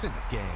It's in the game.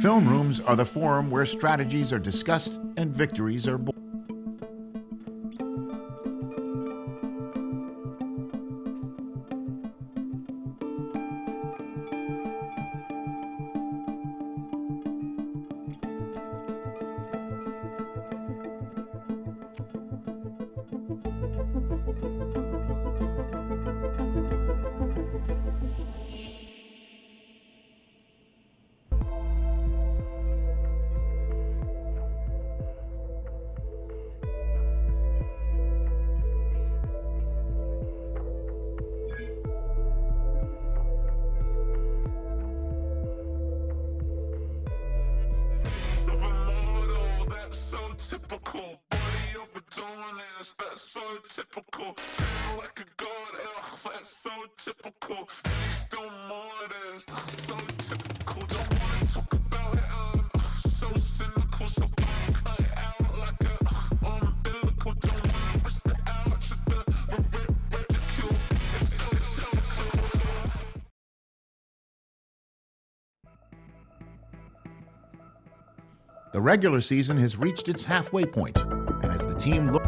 Film rooms are the forum where strategies are discussed and victories are born. Typical body of a dominance, that's so typical. Turn like a god, ugh, that's so typical. Please don't modest, so typical. Don't wanna talk about it, so cynical. So don't cut it out like a umbilical. Don't wanna risk the ouch of the ridicule. It's so typical. The regular season has reached its halfway point, and as the team looks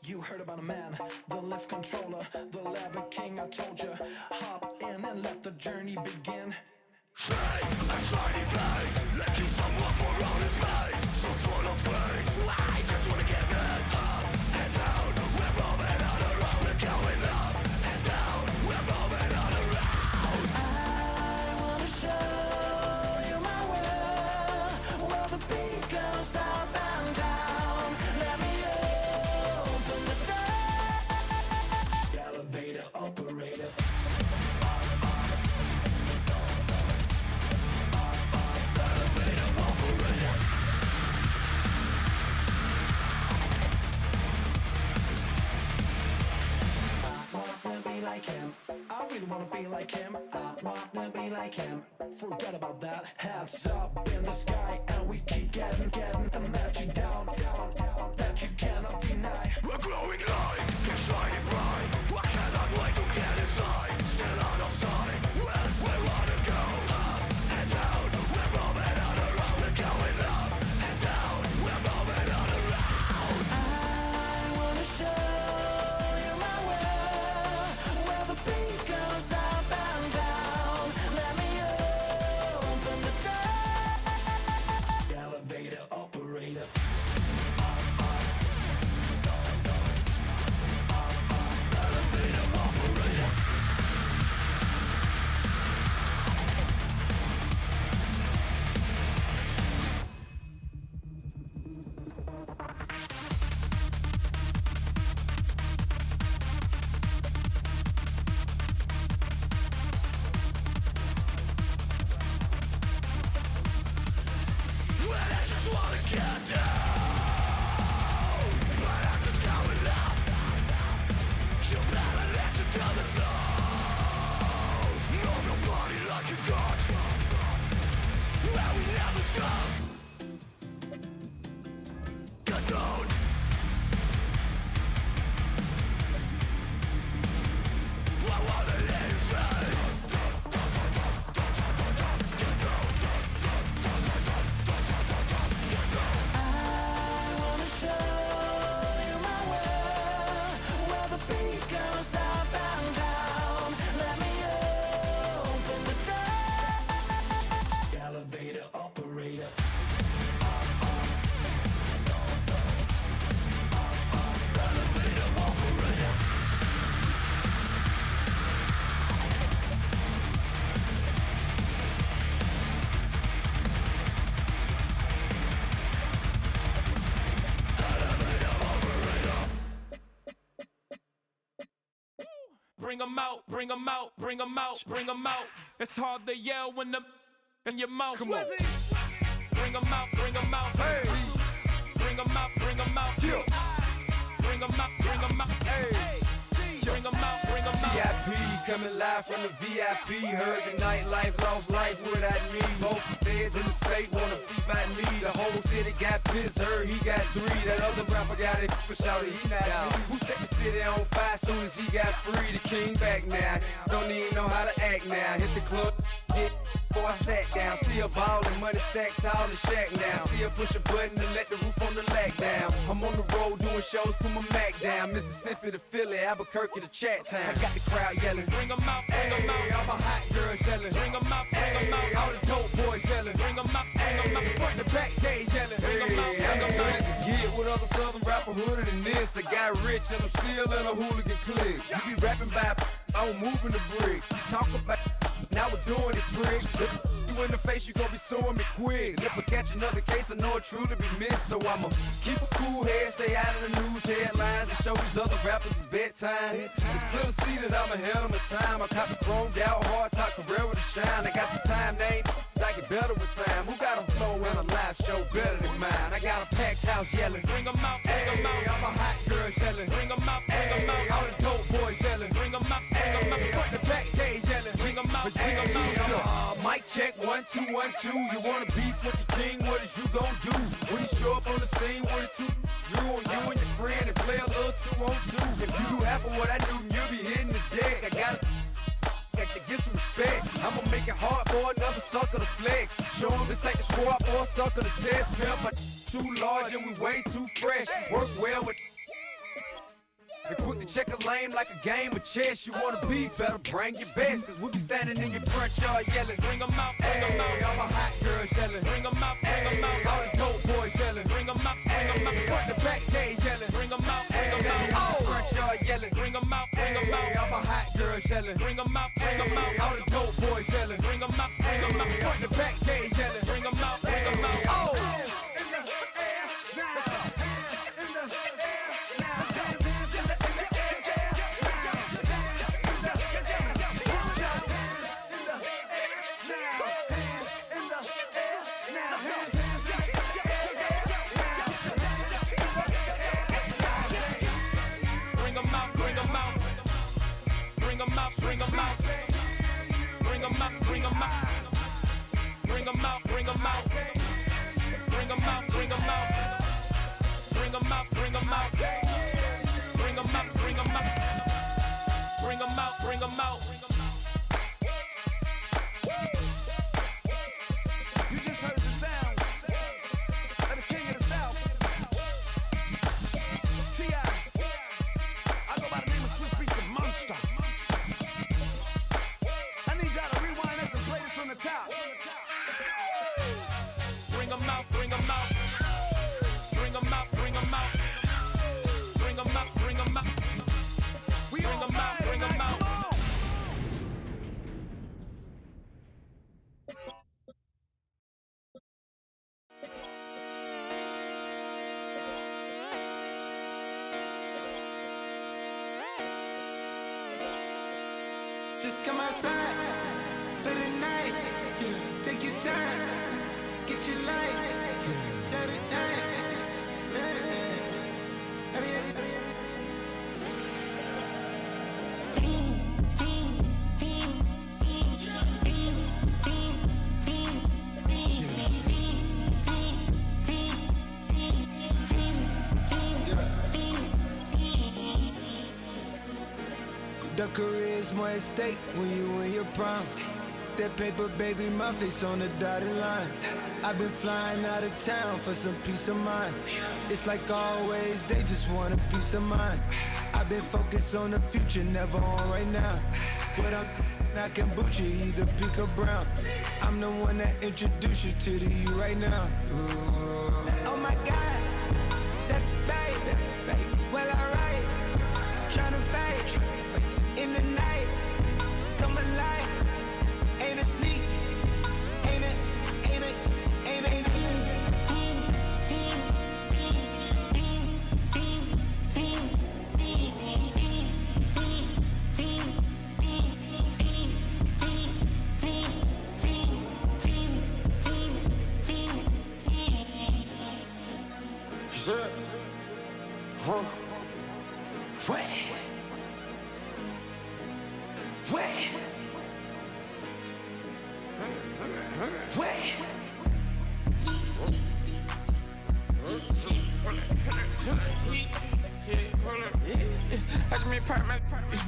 You heard about a man, the lift controller, the lever king, I told you. Hop in and let the journey begin. Straight and shiny place, like you someone for all his face. So full of grace, I just wanna get that up and down. We're moving on around, we're going up and down. We're moving on around. I wanna show you my world, where the beat goes up and down. Let me open the door. Elevator operator. Like him, I really wanna be like him. I wanna be like him. Forget about that. Hands up in the sky, and we keep getting and let you down, that you cannot deny. We're glowing light, it's shining bright. I cannot wait to get inside. Still out of sight, when we wanna go up and down. We're moving on around, we're going up and down. We're moving on around. I wanna show you my world, where the beat goes up and down. Let me open the door. Elevator operator. bring 'em out, bring 'em out, bring 'em out, bring 'em out. It's hard to yell when the in your mouth. Come on. Bring 'em out, bring 'em out. Hey. Bring 'em out, bring 'em out. Yeah. Bring 'em out, bring 'em out. Hey. Bring 'em out, bring 'em out. VIP coming live from the VIP. Heard the nightlife, lost life without me. Both feds in the state wanna see by me. The whole city got pissed, heard he got 3. That other rapper got it, but shouted he not out. Who set the city on fire soon as he got free? The king back now, don't even know how to act now. Hit the club, get before I sat down. Still ballin', money stacked tall in the shack now. Still push a button to let the roof on the lag down. I'm on the road doing shows, put my Mac down. Mississippi to Philly, Albuquerque to Chat Town. I got the crowd yelling, Bring 'em out, bring 'em out. hey, all my hot girls yelling, Bring 'em out, bring 'em hey, out. all the dope boys yelling, Bring 'em out, bring 'em out. hey, front to back gate yelling, Bring 'em out, hey, bring 'em out. to get with other southern rapper hooded than this. I got rich and I'm still in a hooligan clique. You be rapping by, I'm moving the bricks. You talk about, now we're doing it, pricks. If you in the face, you gon' be suing me quick. And if I catch another case, I know it truly be missed. So I'ma keep a cool head, stay out of the news headlines, and show these other rappers it's bedtime. It's clear to see that I'm ahead of my time. I caught the chromed out, hard top career to shine. I got some time, they ain't I get better with time. Who got a flow and a live show better than mine? I got a packed house yelling, Bring 'em out, bring 'em hey, out. all my hot girls yelling, Bring 'em out, bring 'em hey, all out. the dope boys yelling, Bring 'em out, bring 'em hey, out. front the back gate yelling, Bring 'em out, bring 'em out. mic check, 1, 2, 1, 2. You wanna beef with the king? What is you gon' do? When you show up on the scene with a 2 Drew on you and your friend and play a little 2-on-2. If you do half of what I do, then you'll be hitting the deck. I gotta to get some respect. I'ma make it hard for another sucker to flex. Show 'em this ain't the squad or a sucker to test. Pimp, but too large and we way too fresh. Work well with. And quick to check a lane like a game of chess. You wanna be better, bring your best. Cause we be standing in your front yard yelling. Bring 'em out, bring 'em Hey, out. all my hot girls yelling. Bring 'em out, bring 'em Hey, out. all the dope boys yelling. Bring 'em out, bring 'em Hey, out. front the back gate yelling. Bring 'em out, bring 'em Hey, out. all the front yard yelling. Bring 'em out, bring 'em Hey, out. all my hot girls yelling. Bring 'em out, bring 'em Hey, out. all the dope boys yelling. Bring 'em out, bring 'em Hey, out. front the back gate yelling. Bring 'em out, bring 'em Hey, out. Bring 'em out, bring 'em out. Bring 'em out, bring 'em out. Bring 'em out, bring 'em out. Bring 'em out, bring 'em out. Bring 'em out, bring 'em out. Bring 'em out, bring 'em out. Bring 'em out, bring 'em out. Bring 'em out, bring 'em out. You just heard the sound of the king of the south, T.I. I go by the name of Swiss Beats the Monster. I need y'all to rewind this and play this from the top. Bring 'em out, bring 'em out. Bring 'em out, bring 'em out. Bring 'em out, bring 'em out. We Bring all 'em out, ride bring 'em tonight, out. come on. Just come outside for the night. Take your time, get your light. Let it The career's more at stake when you in your prime. That paper, baby, my face on the dotted line. I've been flying out of town for some peace of mind. It's like always, they just want a peace of mind. I've been focused on the future, never on right now. But I can boot you either pink or brown. I'm the one that introduced you to the you right now. Oh my God, that baby, well alright. Tryna fight in the night, come alive. Ain't it sneak? Ain't it? Ain't it? Ain't it? Watch me pop my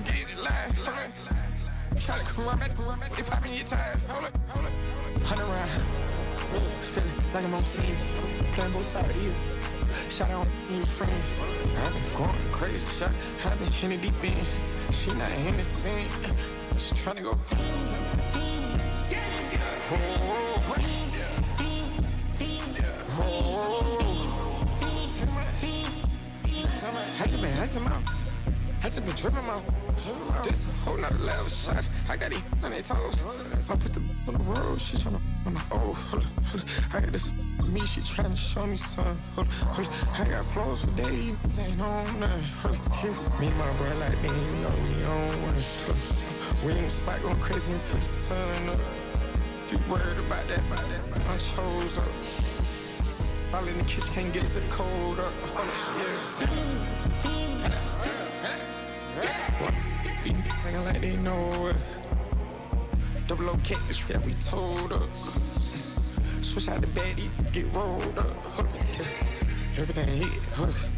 get it live. Try to come back, they popping your tires. Hold up. 100 round. Feeling like I'm on scene. Playing both sides of you. Shot out in your friends. I've been going crazy. Shot. I've been hitting deep in. She not in the scene. She trying to go. I just been tripping out. This a whole nother level shot. I got it on their toes. I put the on the road. She tryna, hold up. I got this me. She tryna show me something. Hold up. I got flows for days. Ain't on nothing. Me and my bro like, man, you know we on one. We in the spot going crazy until the sun up. You worried about that? I chose up. All in the kitchen can't get the cold up. Nigga like they know it. Double O cactus that we told us. Switch out the baddie, get rolled up. Everything hit, everything.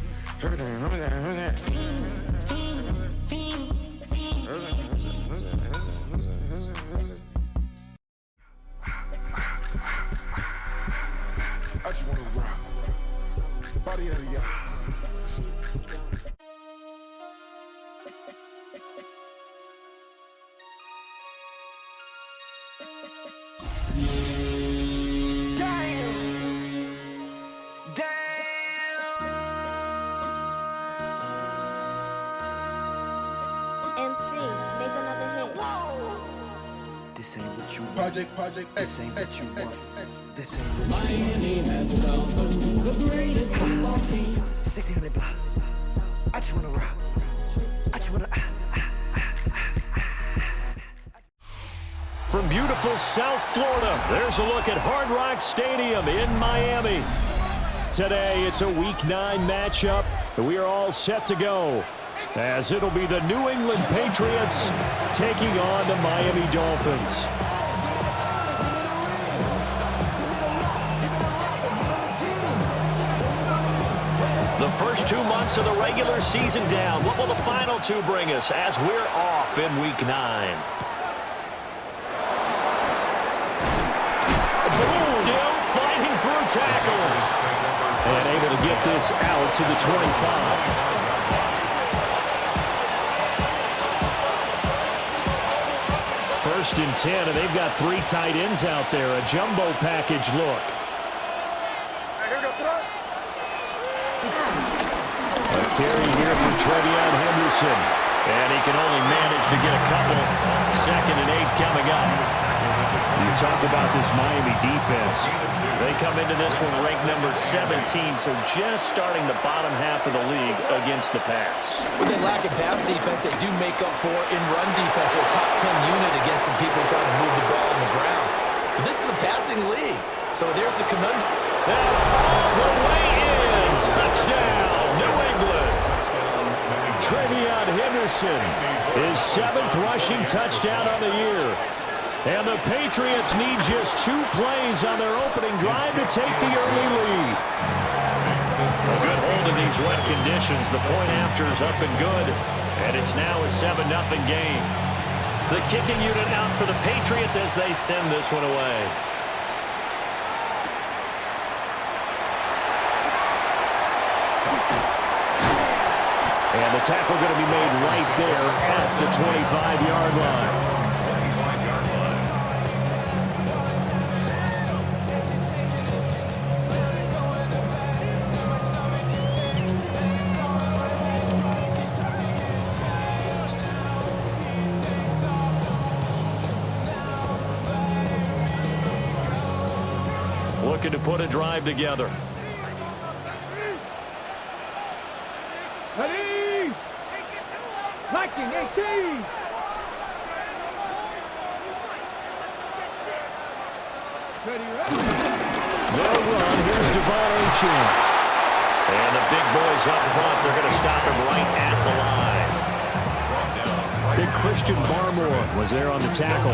I just wanna rock the body out of y'all. MC, make another hit. This ain't what you want. Project This ain't what you want. This ain't what you want. 1600 block. I just wanna rock. I just wanna. From beautiful South Florida, there's a look at Hard Rock Stadium in Miami. Today, it's a Week 9 matchup, and we are all set to go, as it'll be the New England Patriots taking on the Miami Dolphins. The first 2 months of the regular season down. What will the final 2 bring us as we're off in Week 9? Still fighting through tackles. And able to get this out to the 25. First and 10, and they've got 3 tight ends out there. A jumbo package look. A carry here for Trevion Henderson. And he can only manage to get a couple. 2nd and 8 coming up. You talk about this Miami defense. They come into this one ranked number 17, so just starting the bottom half of the league against the pass. With their lack of pass defense, they do make up for in run defense. They're a top 10 unit against some people trying to move the ball on the ground. But this is a passing league, so there's the conundrum. And all the way in. Touchdown, New England. Trevion Henderson, his 7th rushing touchdown on the year. And the Patriots need just 2 plays on their opening drive to take the early lead. A good hold in these wet conditions. The point after is up and good. And it's now a 7-0 game. The kicking unit out for the Patriots as they send this one away. And the tackle going to be made right there at the 25-yard line. Looking to put a drive together. Ready? Liking 18. Ready, ready. They'll run. Here's Devon Achane. And the the big boys up front. They're going to stop him right at the line. Big Christian Barmore was there on the tackle.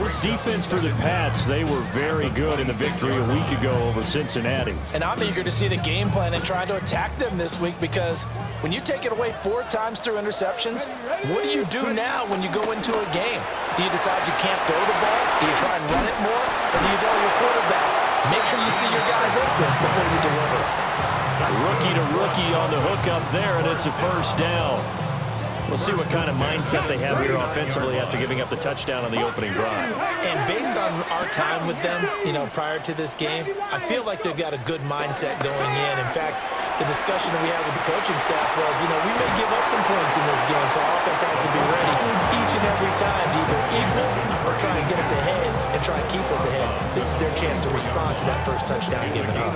This defense for the Pats, they were very good in the victory a week ago over Cincinnati. And I'm eager to see the game plan and try to attack them this week, because when you take it away 4 times through interceptions, what do you do now when you go into a game? Do you decide you can't throw the ball? Do you try and run it more? Or do you tell your quarterback, make sure you see your guys open before you deliver? Rookie to rookie on the hook up there, and it's a first down. We'll see what kind of mindset they have here offensively after giving up the touchdown on the opening drive. And based on our time with them, prior to this game, I feel like they've got a good mindset going in. In fact, the discussion that we had with the coaching staff was, we may give up some points in this game, so our offense has to be ready each and every time to either equal or try and get us ahead and try and keep us ahead. This is their chance to respond to that first touchdown given up.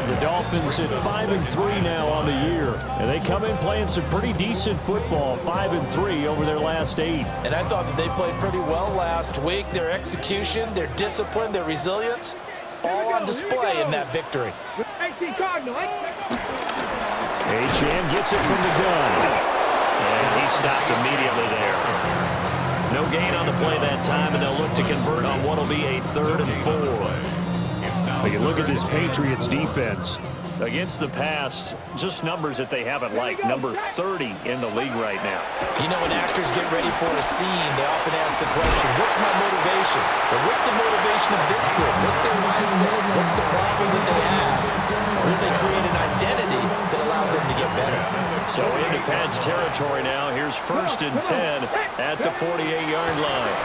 The Dolphins at 5-3 now on the year, and they come in playing some pretty decent football, 5-3 over their last 8. And I thought that they played pretty well last week. Their execution, their discipline, their resilience, all on display in that victory. Shawn gets it from the gun, and he stopped immediately there. No gain on the play that time, and they'll look to convert on what will be a 3rd and 4. But you look at this Patriots defense. Against the pass, just numbers that they haven't liked. Number 30 in the league right now. When actors get ready for a scene, they often ask the question, what's my motivation? Or what's the motivation of this group? What's their mindset? What's the problem that they have? Will they create an identity that allows them to get better? So into Pats territory now. Here's 1st and 10 at the 48-yard line.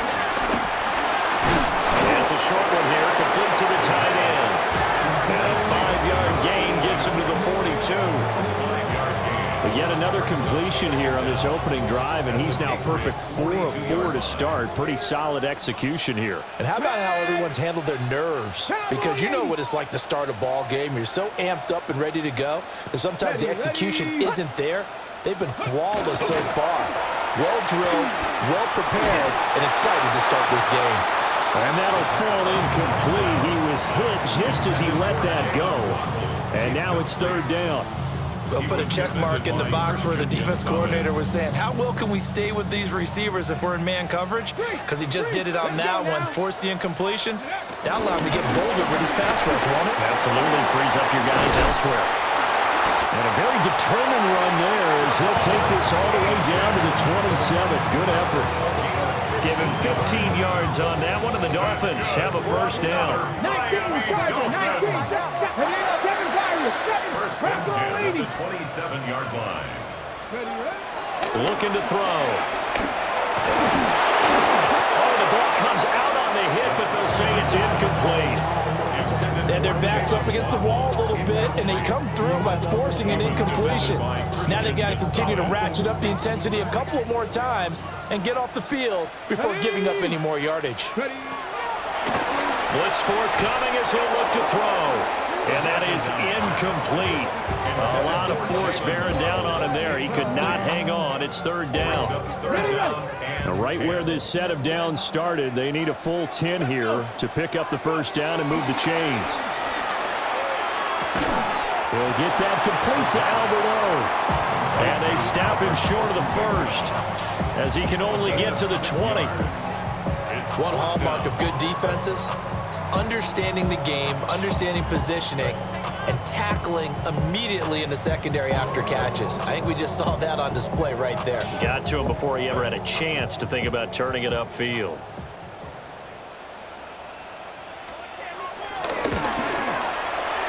And it's a short one here, complete to the tight end. And a 5-yard gain gets him to the 42. But yet another completion here on this opening drive, and he's now perfect 4 of 4 to start. Pretty solid execution here. And how about how everyone's handled their nerves? Because you know what it's like to start a ball game. You're so amped up and ready to go, and sometimes the execution isn't there. They've been flawless so far. Well drilled, well prepared, and excited to start this game. And that'll fall incomplete. He was hit just as he let that go. And now it's 3rd down. We'll put a check mark in the box where the defense coordinator was saying, how well can we stay with these receivers if we're in man coverage? Because he just did it on that one, forced the incompletion. That allowed him to get bolder with his pass rush, won't it? Absolutely, frees up your guys elsewhere. And a very determined run there as he'll take this all the way down to the 27. Good effort. Give him 15 yards on that one, and the Dolphins have a first down. First and 10 at the 27-yard line. Looking to throw. Oh, the ball comes out on the hit, but they'll say it's incomplete. And their back's up against the wall a little bit, and they come through by forcing an incompletion. Now they've got to continue to ratchet up the intensity a couple of more times and get off the field before giving up any more yardage. Blitz forthcoming as he'll look to throw. And that is incomplete. A lot of force bearing down on him there. He could not hang on. It's 3rd down. Now, right where this set of downs started, they need a full 10 here to pick up the first down and move the chains. He'll get that complete to Alberto. And they stop him short of the first as he can only get to the 20. One hallmark of good defenses is understanding the game, understanding positioning, and tackling immediately in the secondary after catches. I think we just saw that on display right there. Got to him before he ever had a chance to think about turning it upfield.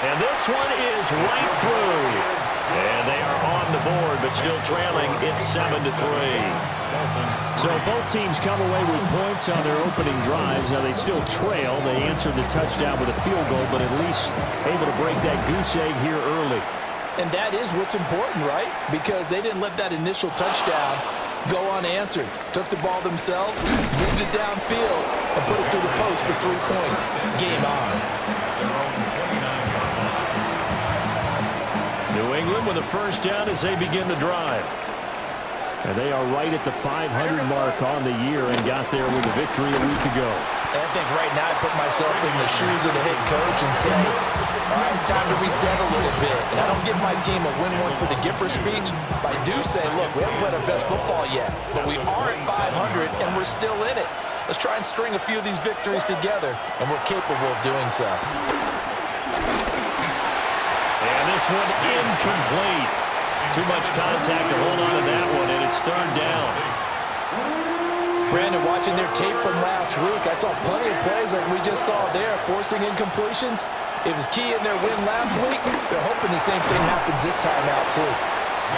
And this one is right through. And they are on the board, but still trailing. It's 7-3. So both teams come away with points on their opening drives. Now they still trail. They answered the touchdown with a field goal, but at least able to break that goose egg here early. And that is what's important, right? Because they didn't let that initial touchdown go unanswered. Took the ball themselves, moved it downfield, and put it through the post for 3 points. Game on. New England with a first down as they begin the drive. And they are right at the 500 mark on the year and got there with a victory a week ago. And I think right now I put myself in the shoes of the head coach and say, All right, time to reset a little bit. And I don't give my team a win one for the Gipper speech, but I do say, look, we haven't played our best football yet, but we are at 500 and we're still in it. Let's try and string a few of these victories together, and we're capable of doing so. And this one incomplete. Too much contact to hold on to that one, and it's third down. Brandon, watching their tape from last week, I saw plenty of plays like we just saw there, forcing incompletions. It was key in their win last week. They're hoping the same thing happens this time out, too.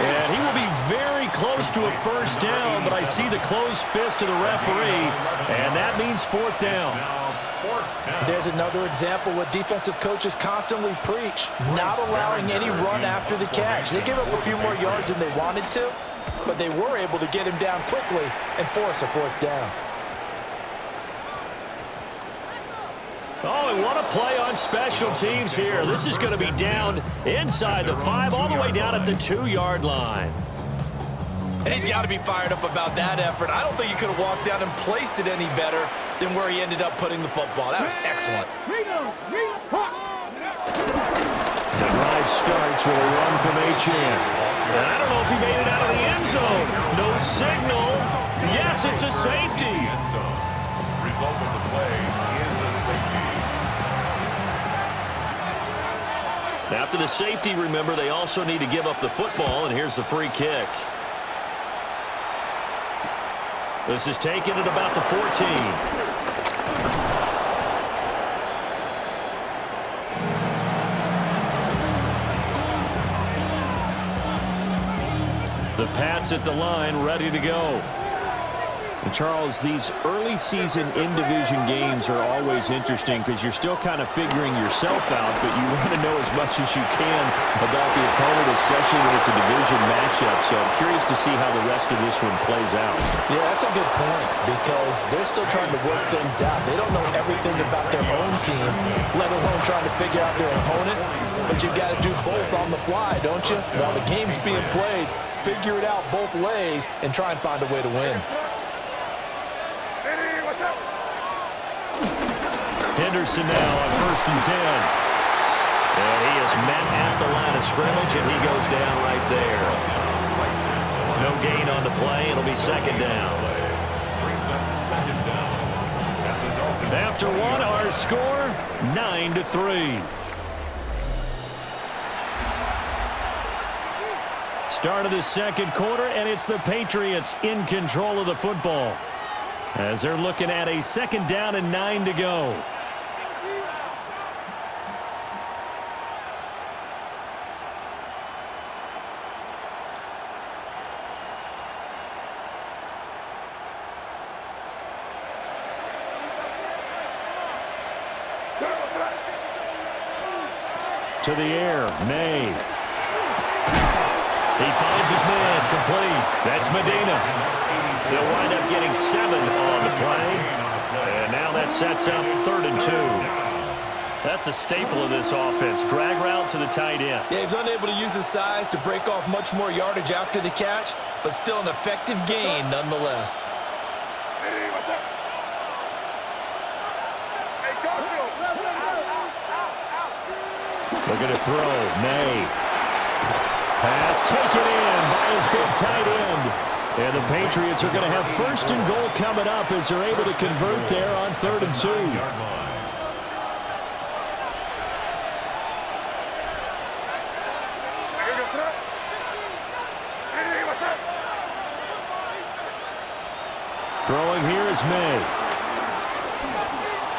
And he will be very close to a first down, but I see the closed fist of the referee, and that means fourth down. There's another example what defensive coaches constantly preach, not allowing any run after the catch. They gave up a few more yards than they wanted to, but they were able to get him down quickly and force a fourth down. Oh, and what a play on special teams here. This is going to be down inside the 5, all the way down at the 2-yard line. And he's got to be fired up about that effort. I don't think he could have walked down and placed it any better than where he ended up putting the football. That was excellent. The drive starts with a run from H.N. And I don't know if he made it out of the end zone. No signal. Yes, it's a safety. Result of the play is a safety. After the safety, remember, they also need to give up the football, and here's the free kick. This is taken at about the 14. The Pats at the line, ready to go. And Charles, these early season in-division games are always interesting because you're still kind of figuring yourself out, but you want to know as much as you can about the opponent, especially when it's a division matchup. So I'm curious to see how the rest of this one plays out. Yeah, that's a good point because they're still trying to work things out. They don't know everything about their own team, let alone trying to figure out their opponent. But you've got to do both on the fly, don't you? While the game's being played, figure it out both ways and try and find a way to win. Henderson now on 1st and 10. And he is met at the line of scrimmage, and he goes down right there. No gain on the play. It'll be second down. After one, our score, 9-3. Start of the second quarter, and it's the Patriots in control of the football as they're looking at a second down and 9 to go. To the air, May. He finds his man, complete. That's Medina. They'll wind up getting 7 on the play. And now that sets up 3rd and 2. That's a staple of this offense. Drag route to the tight end. Yeah, he's unable to use his size to break off much more yardage after the catch, but still an effective gain nonetheless. Looking to throw, May. Pass taken in by his big tight end. And the Patriots are going to have 1st and goal coming up as they're able to convert there on 3rd and 2. Throwing here is May.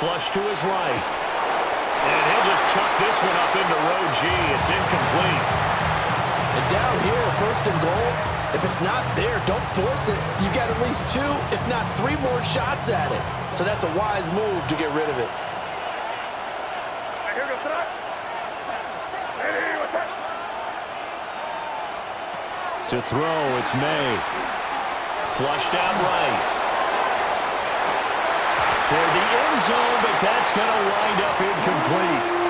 Flush to his right. And he'll just chuck this one up into row G. It's incomplete. And down here, 1st and goal, if it's not there, don't force it. You've got at least 2, if not 3 more shots at it. So that's a wise move to get rid of it. To throw, it's May. Flushed out right. Toward the end zone, but that's going to wind up incomplete.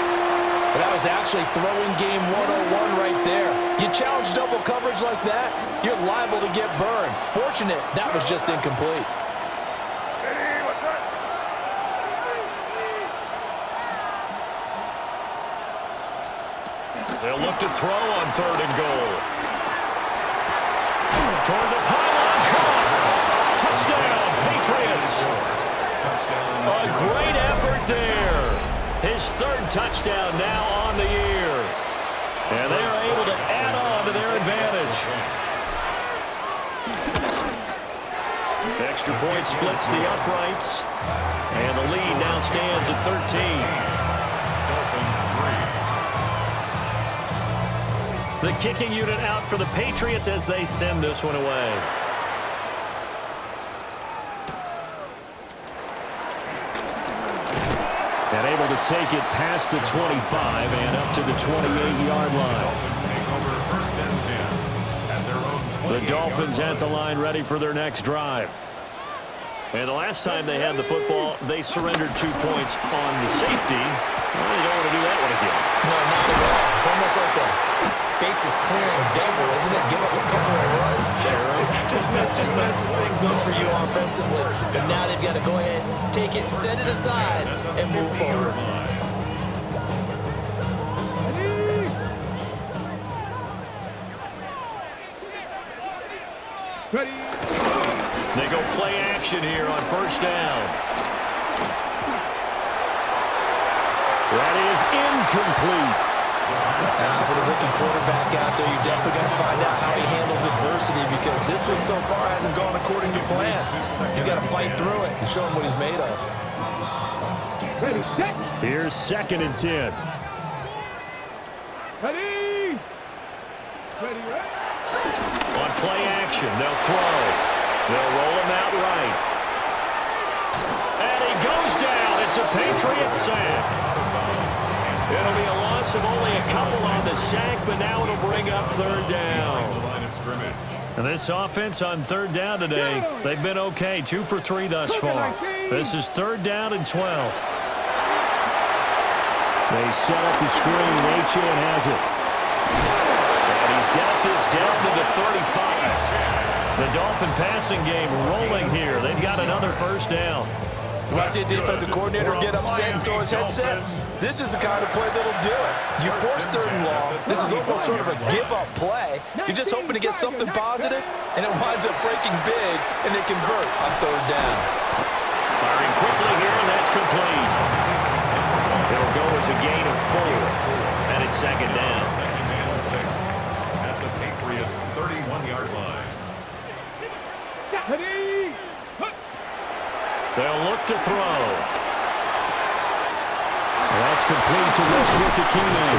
But that was actually throwing game 101 right there. You challenge double coverage like that, you're liable to get burned. Fortunate, that was just incomplete. look to throw on 3rd and goal. Toward the pylon, caught. Touchdown, Patriots. A great effort there. His 3rd touchdown now on the year. And they are able to add on to their advantage. Extra point splits the uprights. And the lead now stands at 13. The kicking unit out for the Patriots as they send this one away. And able to take it past the 25 and up to the 28-yard line. The Dolphins at the line ready for their next drive. And the last time they had the football, they surrendered 2 points on the safety. Well, they don't want to do that one again. No, not at all. It's almost like the bases clearing double, isn't it? Give up a couple of runs. Sure. just messes things up for you offensively. But now they've got to go ahead, take it, set it aside, and move forward. They go play action here on 1st down. That is incomplete. With a rookie quarterback out there, you're definitely going to find out how he handles adversity because this one so far hasn't gone according to plan. He's got to fight through it and show him what he's made of. Here's 2nd and 10. On play action, they'll throw. They'll roll him out right. And he goes down. It's a Patriot sack. It'll be a loss of only a couple on the sack, but now it'll bring up 3rd down. And this offense on 3rd down today, they've been okay. 2 for 3 thus far. This is 3rd down and 12. They set up the screen. Shawn has it. And he's got this down to the 35. The Dolphin passing game rolling here. They've got another 1st down. When I see a defensive coordinator get upset and throw his headset, this is the kind of play that'll do it. You force 3rd and long. This is almost sort of a give-up play. You're just hoping to get something positive, and it winds up breaking big, and they convert on 3rd down. Firing quickly here, and that's complete. It'll go as a gain of 4, and it's 2nd down. 2nd and 6 at the Patriots' 31-yard line. They'll look to throw. That's complete to Westbrook-Ikhine.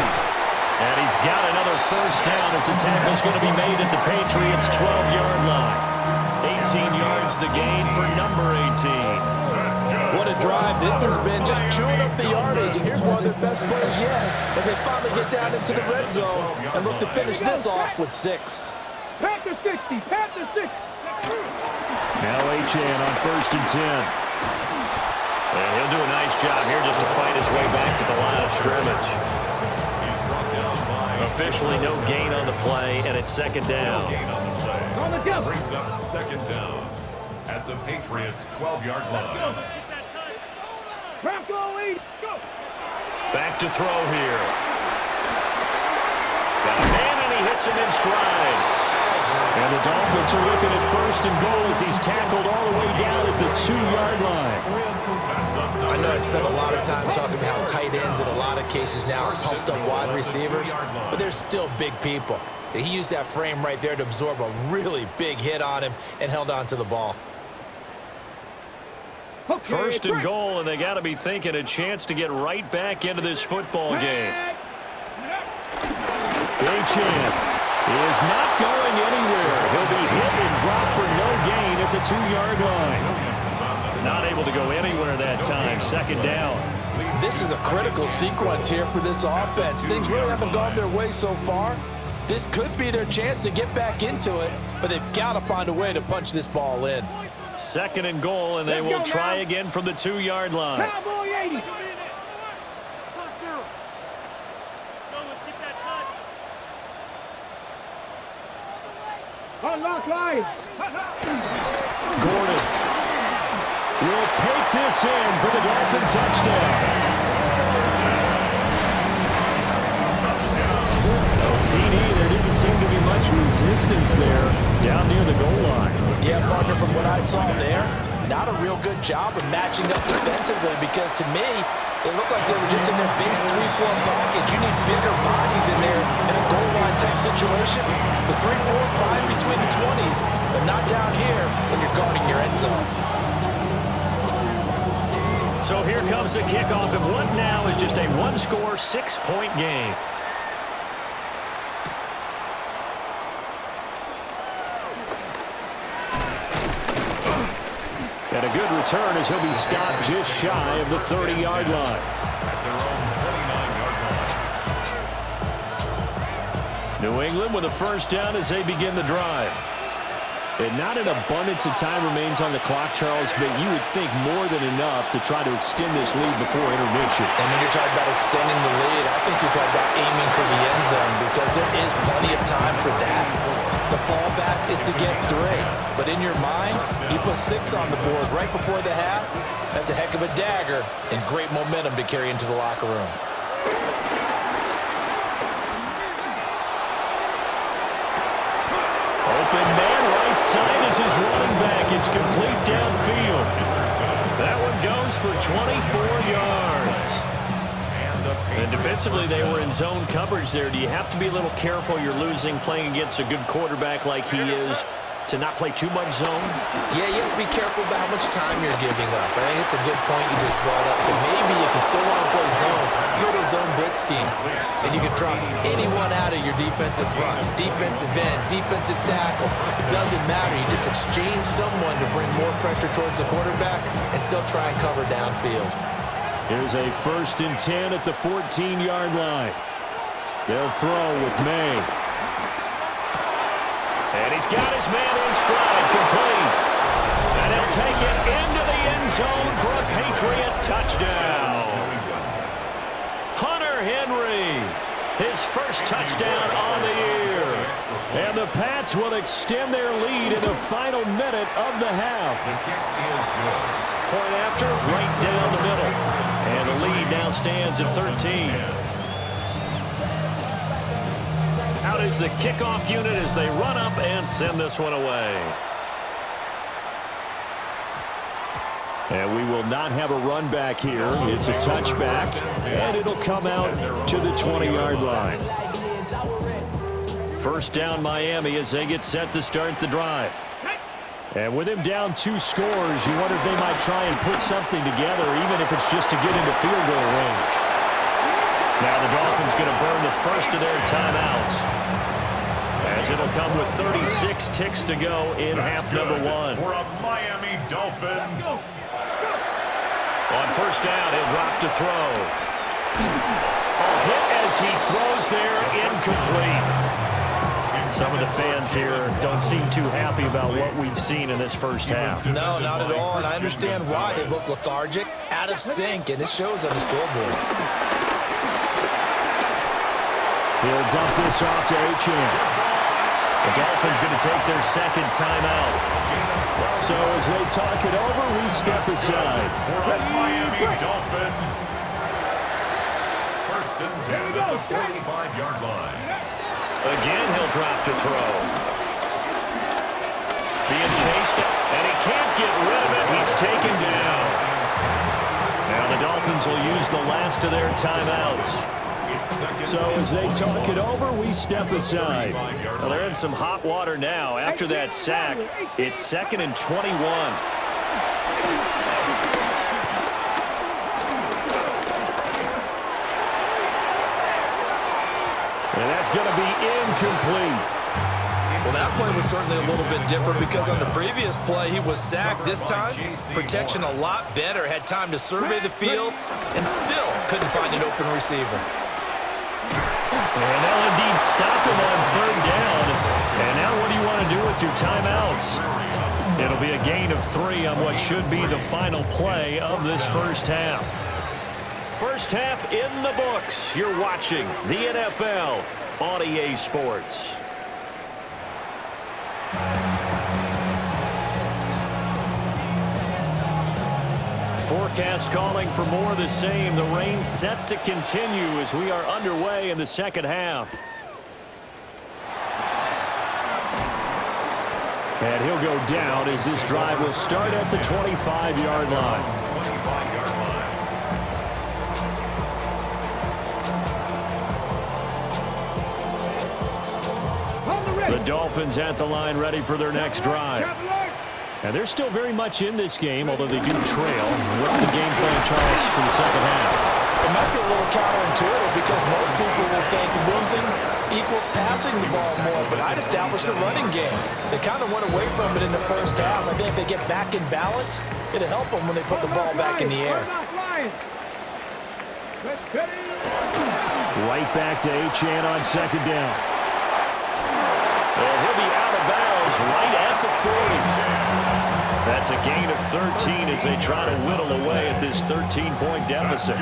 And he's got another 1st down as the tackle's going to be made at the Patriots' 12-yard line. 18 yards the gain for number 18. What a drive this has been, just chewing up the yardage. And here's one of their best plays yet as they finally get down into the red zone and look to finish this off with 6. Panther 60, Panther 60. Now Shawn on 1st and 10. And he'll do a nice job here just to fight his way back to the line of scrimmage. He's brought down by Officially no gain on the play, and it's 2nd down. no gain on the play. Brings up 2nd down at the Patriots' 12-yard line. Back to throw here. Got a man, and he hits him in stride. And the Dolphins are looking at 1st and goal as he's tackled all the way down at the 2-yard line. I know I spent a lot of time talking about how tight ends in a lot of cases now are pumped up wide receivers, but they're still big people. He used that frame right there to absorb a really big hit on him and held on to the ball. 1st and goal, and they got to be thinking a chance to get right back into this football game. Shawn is not going anywhere. He'll be hit and dropped for no gain at the 2-yard line. Not able to go anywhere that time. 2nd down. This is a critical sequence here for this offense. Things really haven't gone their way so far. This could be their chance to get back into it, but they've got to find a way to punch this ball in. 2nd and goal, and they will try again from the 2-yard line. Cowboy 80. Unlock line. Gordon will take this in for the Dolphin touchdown. TD, there didn't seem to be much resistance there down near the goal line. Yeah, partner, from what I saw there, not a real good job of matching up defensively because to me, it looked like they were just in their base 3-4 package. You need bigger bodies in there in a goal line type situation. The 3-4, 5 between the 20s, but not down here when you're guarding your end zone. So here comes the kickoff, and what now is just a one-score, 6-point game. And a good return as he'll be stopped just shy of the 30-yard line. At their own 29-yard line. New England with a first down as they begin the drive. And not an abundance of time remains on the clock, Charles, but you would think more than enough to try to extend this lead before intermission. And when you're talking about extending the lead, I think you're talking about aiming for the end zone because there is plenty of time for that. The fallback is to get 3. But in your mind, you put 6 on the board right before the half. That's a heck of a dagger and great momentum to carry into the locker room. Open man, right side is his running back. It's complete downfield. That one goes for 24 yards. And defensively, they were in zone coverage there. Do you have to be a little careful? You're losing playing against a good quarterback like he is to not play too much zone? Yeah, you have to be careful about how much time you're giving up. I think it's a good point you just brought up. So maybe if you still want to play zone, you go to a zone blitz scheme. And you can drop anyone out of your defensive front, defensive end, defensive tackle. It doesn't matter. You just exchange someone to bring more pressure towards the quarterback and still try and cover downfield. Here's a 1st and 10 at the 14-yard line. They'll throw with May. And he's got his man in stride, complete. And he'll take it into the end zone for a Patriot touchdown. Hunter Henry, his first touchdown on the year. And the Pats will extend their lead in the final minute of the half. The kick is good. Point after, right down the middle. And the lead now stands at 13. Out is the kickoff unit as they run up and send this one away. And we will not have a run back here. It's a touchback, and it'll come out to the 20-yard line. First down Miami as they get set to start the drive. And with him down 2 scores, you wonder if they might try and put something together, even if it's just to get into field goal range. Now the Dolphins going to burn the first of their timeouts, as it'll come with 36 ticks to go in half number 1. For a Miami Dolphin. On first down, he'll drop to throw. A hit as he throws there, incomplete. Some of the fans here don't seem too happy about what we've seen in this first half. No, not at all, and I understand why. They look lethargic, out of sync, and it shows on the scoreboard. He'll dump this off to Achane. The Dolphins going to take their second timeout. So as they talk it over, we step aside. For a Miami Dolphin. 1st and 10 at the 45-yard line. Again, he'll drop to throw. Being chased, and he can't get rid of it. He's taken down. Now the Dolphins will use the last of their timeouts. So as they talk it over, we step aside. Well, they're in some hot water now. After that sack, it's 2nd and 21. And that's going to be incomplete. Well, that play was certainly a little bit different because on the previous play, he was sacked. This time, protection a lot better. Had time to survey the field and still couldn't find an open receiver. And they'll indeed stop him on 3rd down. And now what do you want to do with your timeouts? It'll be a gain of 3 on what should be the final play of this first half. First half in the books. You're watching the NFL on EA Sports. Forecast calling for more of the same. The rain set to continue as we are underway in the second half. And he'll go down as this drive will start at the 25-yard line. The Dolphins at the line ready for their next drive. And they're still very much in this game, although they do trail. What's the game plan, Charles, for the second half? It might be a little counterintuitive because most people will think losing equals passing the ball more, but I'd establish the running game. They kind of went away from it in the first half. I think if they get back in balance, it'll help them when they put the ball back in the air. Right back to Shawn on second down. And he'll be out of bounds right at the 40. That's a gain of 13 as they try to whittle away at this 13-point deficit.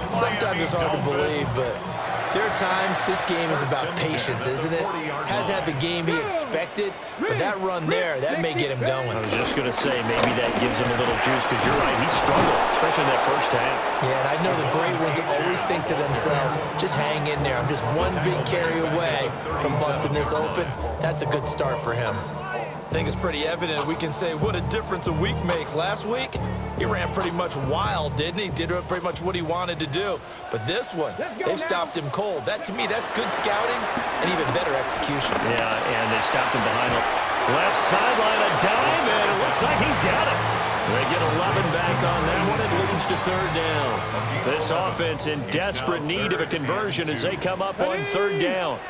Sometimes it's hard to believe, but there are times this game is about patience, isn't it? Has had the game he expected, but that run there, that may get him going. I was just going to say, maybe that gives him a little juice, because you're right, he struggled, especially in that first half. Yeah, and I know the great ones always think to themselves, just hang in there. I'm just one big carry away from busting this open. That's a good start for him. I think it's pretty evident. We can say what a difference a week makes. Last week, he ran pretty much wild, didn't he? Did pretty much what he wanted to do. But this one, they stopped him cold. That, to me, that's good scouting and even better execution. Yeah, and they stopped him behind the left sideline, a dive, and it looks like he's got it. They get 11 back on that one. It leads to third down. This offense in desperate need of a conversion as they come up on third down.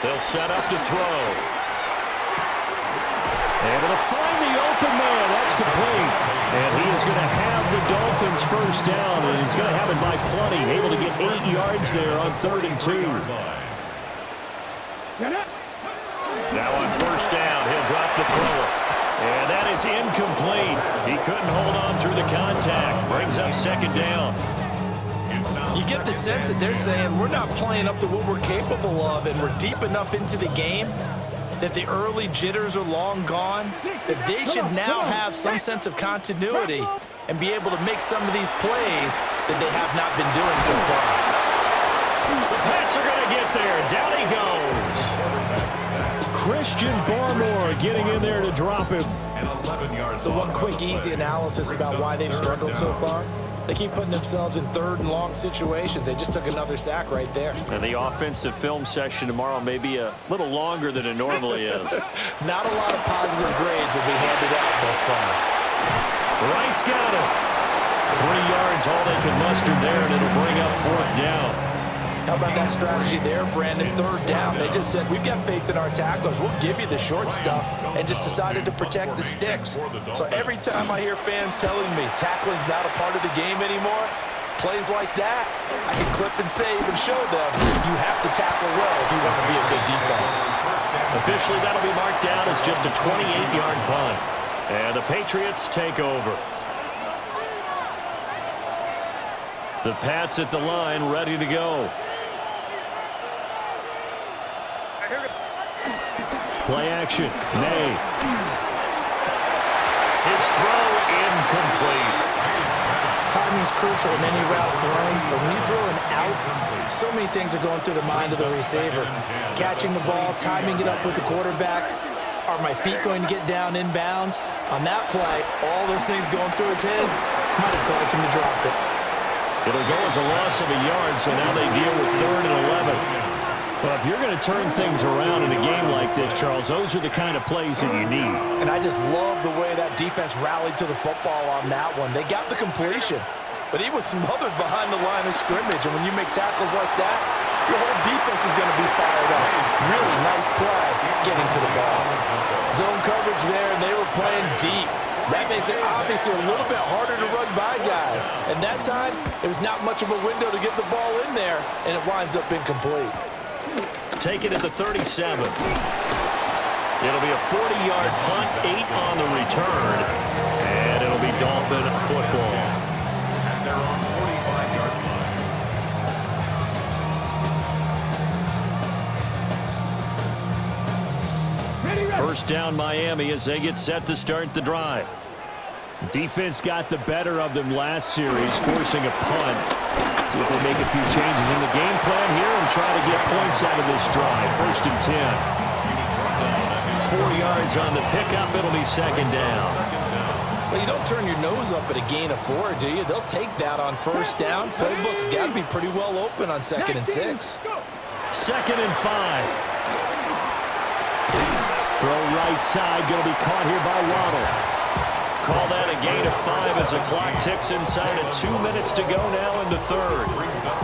They'll set up to throw. Able to find the open man. That's complete. And he is going to have the Dolphins first down, and he's going to have it by plenty. Able to get 8 yards there on 3rd and 2. Now on first down, he'll drop the throw. And that is incomplete. He couldn't hold on through the contact. Brings up second down. You get the sense that they're saying we're not playing up to what we're capable of, and we're deep enough into the game that the early jitters are long gone, that they should now have some sense of continuity and be able to make some of these plays that they have not been doing so far. The Pats are going to get there. Down he goes. Christian Barmore getting in there to drop him. So one quick, easy analysis about why they've struggled so far. They keep putting themselves in third and long situations. They just took another sack right there. And the offensive film session tomorrow may be a little longer than it normally is. Not a lot of positive grades will be handed out thus far. Wright's got it. 3 yards, all they can muster there, and it'll bring up fourth down. How about that strategy there, Brandon? Third down. They just said, we've got faith in our tacklers. We'll give you the short stuff, and just decided to protect the sticks. So every time I hear fans telling me tackling's not a part of the game anymore, plays like that, I can clip and save and show them you have to tackle well if you want to be a good defense. Officially, that'll be marked down as just a 28-yard punt. And the Patriots take over. The Pats at the line, ready to go. Play action. May. His throw incomplete. Timing's crucial in any route thrown, but when you throw an out, so many things are going through the mind of the receiver. Catching the ball, timing it up with the quarterback. Are my feet going to get down in bounds? On that play, all those things going through his head might have caused him to drop it. It'll go as a loss of a yard, so now they deal with 3rd and 11. Well, if you're going to turn things around in a game like this, Charles, those are the kind of plays that you need. And I just love the way that defense rallied to the football on that one. They got the completion, but he was smothered behind the line of scrimmage. And when you make tackles like that, your whole defense is going to be fired up. Really nice play getting to the ball. Zone coverage there, and they were playing deep. That makes it obviously a little bit harder to run by guys. And that time, there was not much of a window to get the ball in there, and it winds up incomplete. Take it at the 37. It'll be a 40-yard punt, 8 on the return, and it'll be Dolphin football. And they're on 45-yard line. First down Miami as they get set to start the drive. Defense got the better of them last series, forcing a punt. See if they make a few changes in the game plan here and try to get points out of this drive. 1st and 10. 4 yards on the pickup. It'll be second down. Well, you don't turn your nose up at a gain of 4, do you? They'll take that on first down. Playbook's got to be pretty well open on 2nd and 6. 2nd and 5. Throw right side, going to be caught here by Waddle. Call that a gain of 5 as the clock ticks inside of 2 minutes to go now in the third.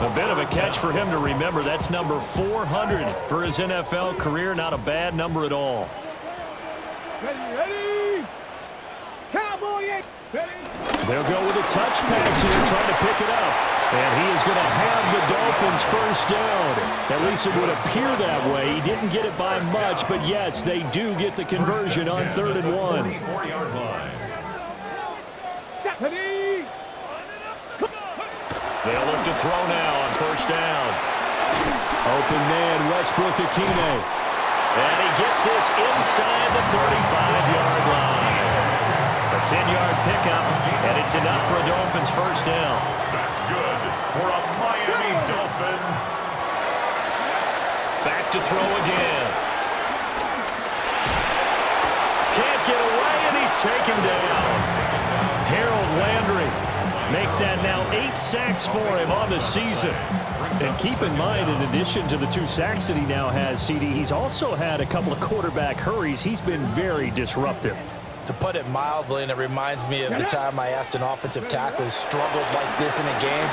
A bit of a catch for him to remember. That's number 400 for his NFL career. Not a bad number at all. Ready. Cowboy. They'll go with a touch pass here, trying to pick it up. And he is going to have the Dolphins first down. At least it would appear that way. He didn't get it by much, but yes, they do get the conversion on 3rd and 1. They'll look to throw now on first down. Open man, Westbrook-Akine. And he gets this inside the 35-yard line. A 10-yard pickup, and it's enough for a Dolphins first down. That's good for a Miami Dolphin. Back to throw again. Can't get away, and he's taken down. Harold Landry make that now 8 sacks for him on the season. And keep in mind, in addition to the 2 sacks that he now has, CD, he's also had a couple of quarterback hurries. He's been very disruptive. To put it mildly, and it reminds me of the time I asked an offensive tackle who struggled like this in a game.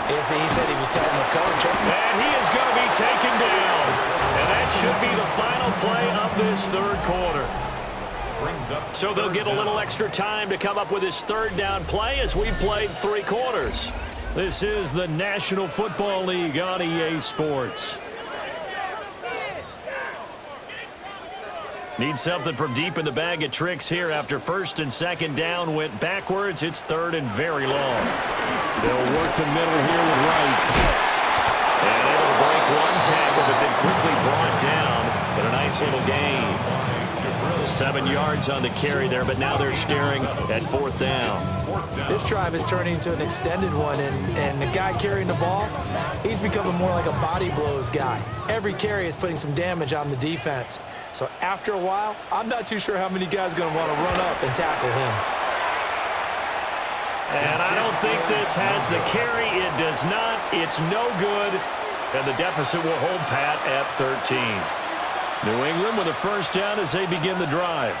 He said he was telling the coach. And he is going to be taken down. And that should be the final play of this third quarter. So they'll get a little extra time to come up with his 3rd down play as we've played 3 quarters. This is the National Football League on EA Sports. Need something from deep in the bag of tricks here after 1st and 2nd down went backwards. It's 3rd and very long. They'll work the middle here with Wright. And able to break 1 tackle, but then quickly brought down. But a nice little gain. 7 yards on the carry there, but now they're staring at 4th down. This drive is turning into an extended one, and the guy carrying the ball, he's becoming more like a body blows guy. Every carry is putting some damage on the defense. So after a while, I'm not too sure how many guys are going to want to run up and tackle him. And I don't think this has the carry. It does not. It's no good. And the deficit will hold pat at 13. New England with a first down as they begin the drive.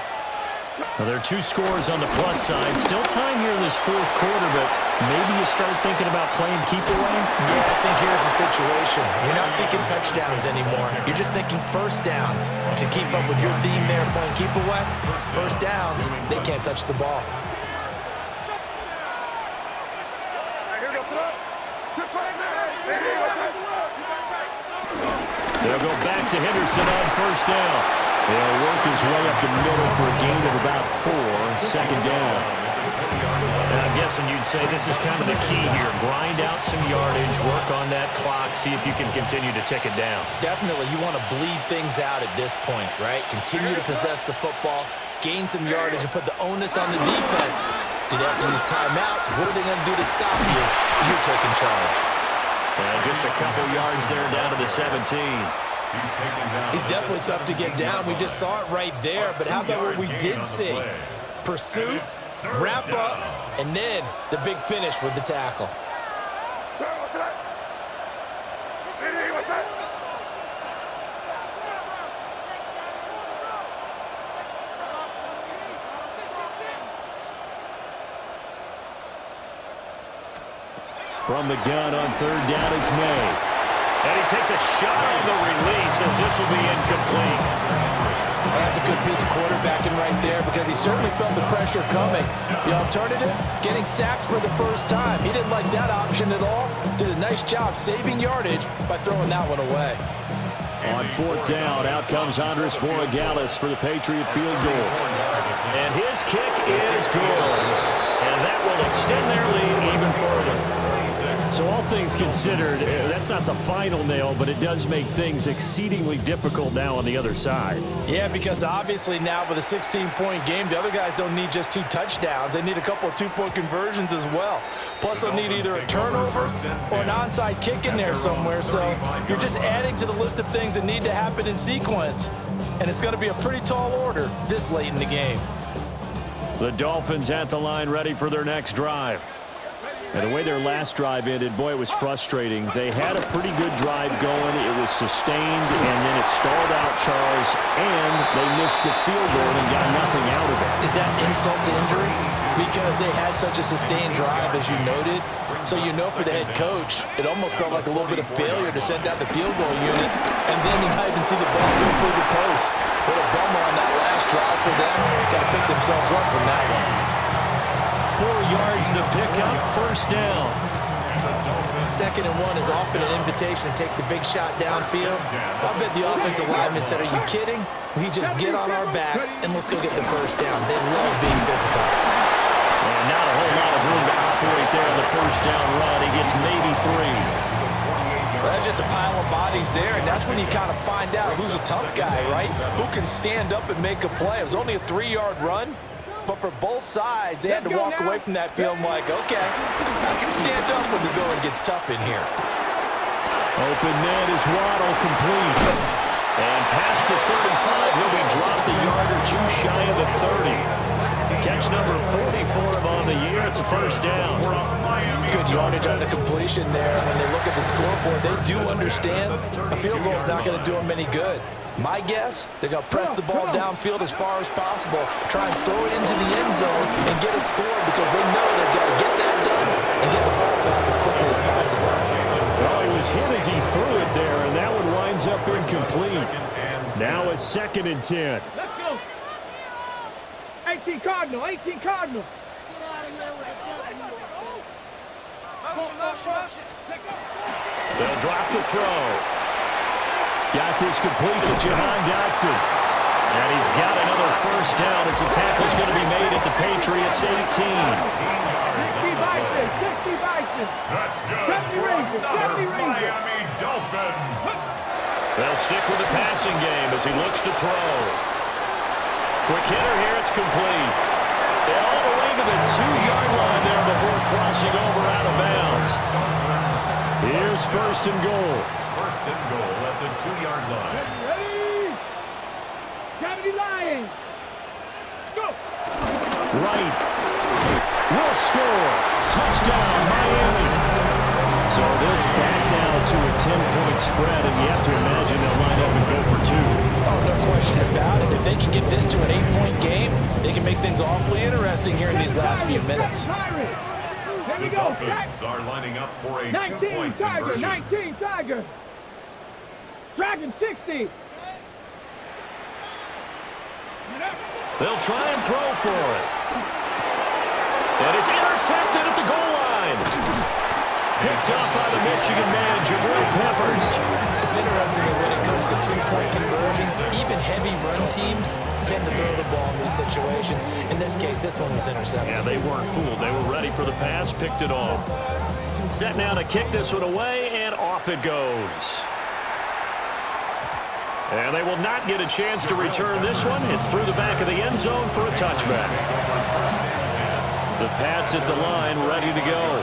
Now, there are 2 scores on the plus side. Still time here in this 4th quarter, but maybe you start thinking about playing keep away? Yeah, I think here's the situation. You're not thinking touchdowns anymore. You're just thinking first downs. To keep up with your theme there, playing keep away, first downs, they can't touch the ball. They'll go back to Henderson on first down. They'll work his way up the middle for a gain of about 4, 2nd down. And I'm guessing you'd say this is kind of the key here. Grind out some yardage, work on that clock, see if you can continue to tick it down. Definitely. You want to bleed things out at this point, right? Continue to possess the football, gain some yardage, and put the onus on the defense. Do they have to use timeouts? What are they going to do to stop you? You're taking charge. And just a couple yards there down to the 17. He's definitely tough to get down. We just saw it right there. But how about what we did see? Pursuit, wrap up, and then the big finish with the tackle. From the gun on 3rd down, it's May. And he takes a shot on the release as this will be incomplete. Well, that's a good piece of quarterbacking right there because he certainly felt the pressure coming. The alternative, getting sacked for the first time. He didn't like that option at all. Did a nice job saving yardage by throwing that one away. On 4th down, out comes Andres Borregales for the Patriot field goal. And his kick is good. And that will extend their lead even further. So all things considered, that's not the final nail, but it does make things exceedingly difficult now on the other side. Yeah, because obviously now with a 16-point game, the other guys don't need just 2 touchdowns. They need a couple of 2-point conversions as well. Plus, they'll need either a turnover or an onside kick in there somewhere. So you're just adding to the list of things that need to happen in sequence. and it's going to be a pretty tall order this late in the game. The Dolphins at the line ready for their next drive. And the way their last drive ended, boy, it was frustrating. They had a pretty good drive going. It was sustained, and then it stalled out, Charles, and they missed the field goal and got nothing out of it. Is that insult to injury? Because they had such a sustained drive, as you noted. So you know for the head coach, it almost felt like a little bit of failure to send out the field goal unit, and then you not even see the ball go through the post. What a bummer on that last drive for them. Got to pick themselves up from that one. 4 yards the pickup, first down. 2nd and 1 is often an invitation to take the big shot downfield. I bet the offensive lineman said, are you kidding? We just get on our backs and let's go get the first down. They love being physical. And not a whole lot of room to operate there on the first down run. He gets maybe 3. Well, that's just a pile of bodies there, and that's when you kind of find out who's a tough guy, right? Who can stand up and make a play. It was only a 3-yard run. But for both sides, they had to walk away from that field like, okay, I can stand up when the going gets tough in here. Open man is Waddle, complete. And past the 35, he'll be dropped a yard or two shy of the 30. Catch number 40 for him on the year. It's a first down. Good yardage on the completion there. When they look at the scoreboard, they do understand a field goal is not going to do them any good. My guess, they're going to press the ball downfield as far as possible, try and throw it into the end zone and get a score because they know they've got to get that done and get the ball back as quickly as possible. Well, he was hit as he threw it there, and that one winds up incomplete. Now a 2nd and 10. Let's go. 18 Cardinal, 18 Cardinal. They'll drop the throw. Got this complete to Jahan Dotson. And he's got another first down as the tackle's going to be made at the Patriots 18. 60 Bison. That's good. 70 Rangers. Miami Dolphins. They'll stick with the passing game as he looks to throw. Quick hitter here, it's complete. And all the way to the 2-yard line there before crossing over out of bounds. Here's first and goal. First and goal at the 2-yard line. Ready? Cavity Lions. Let's go. Right. Will score. Touchdown, Miami. So this back now to a 10-point spread, and you have to imagine they'll line up and go for 2. Oh, no question about it. If they can get this to an 8-point game, they can make things awfully interesting here in these last few minutes. The Dolphins are lining up for a 2-point conversion. 19 Tiger. Dragon 60. They'll try and throw for it. And it's intercepted at the goal line. Picked up by the Michigan man, Jabril Peppers. It's interesting that when it comes to 2-point conversions, even heavy run teams tend to throw the ball in these situations. In this case, this one was intercepted. Yeah, they weren't fooled. They were ready for the pass, picked it off. Set now to kick this one away, and off it goes. And they will not get a chance to return this one. It's through the back of the end zone for a touchback. The Pats at the line, ready to go.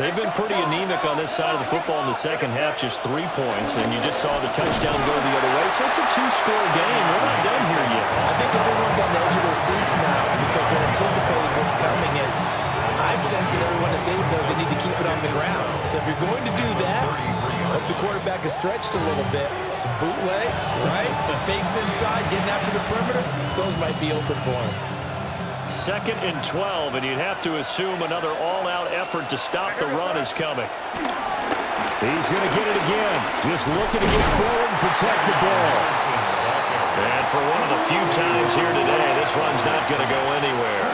They've been pretty anemic on this side of the football in the second half, just 3 points, and you just saw the touchdown go the other way. So it's a 2-score game. We're not done here yet. I think everyone's on the edge of their seats now because they're anticipating what's coming, and I sense that everyone in the stadium knows they need to keep it on the ground. So if you're going to do that, hope the quarterback is stretched a little bit. Some bootlegs, right? Some fakes inside, getting out to the perimeter. Those might be open for him. 2nd and 12, and you'd have to assume another all-out effort to stop the run is coming. He's going to get it again. Just looking to get forward and protect the ball. And for one of the few times here today, this run's not going to go anywhere.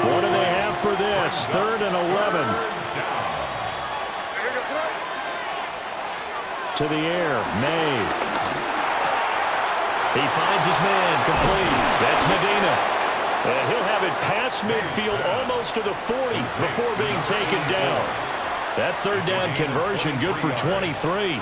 What do they have for this? 3rd and 11. To the air, May. He finds his man, complete. That's Medina. And he'll have it past midfield almost to the 40 before being taken down. That 3rd down conversion good for 23.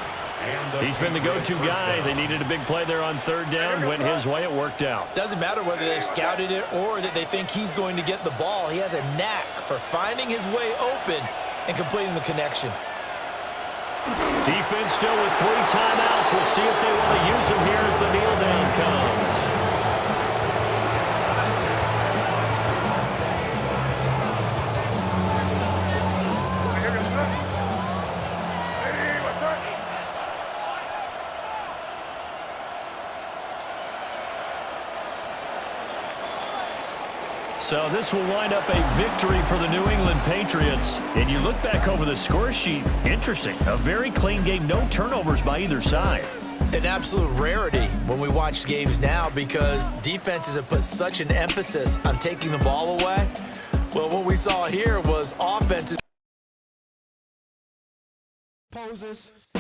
He's been the go-to guy. They needed a big play there on 3rd down. Went his way. It worked out. Doesn't matter whether they scouted it or that they think he's going to get the ball. He has a knack for finding his way open and completing the connection. Defense still with 3 timeouts. We'll see if they want to use them here as the kneel down So this will wind up a victory for the New England Patriots. And you look back over the score sheet, interesting. A very clean game, no turnovers by either side. An absolute rarity when we watch games now because defenses have put such an emphasis on taking the ball away. Well, what we saw here was offenses. Poses.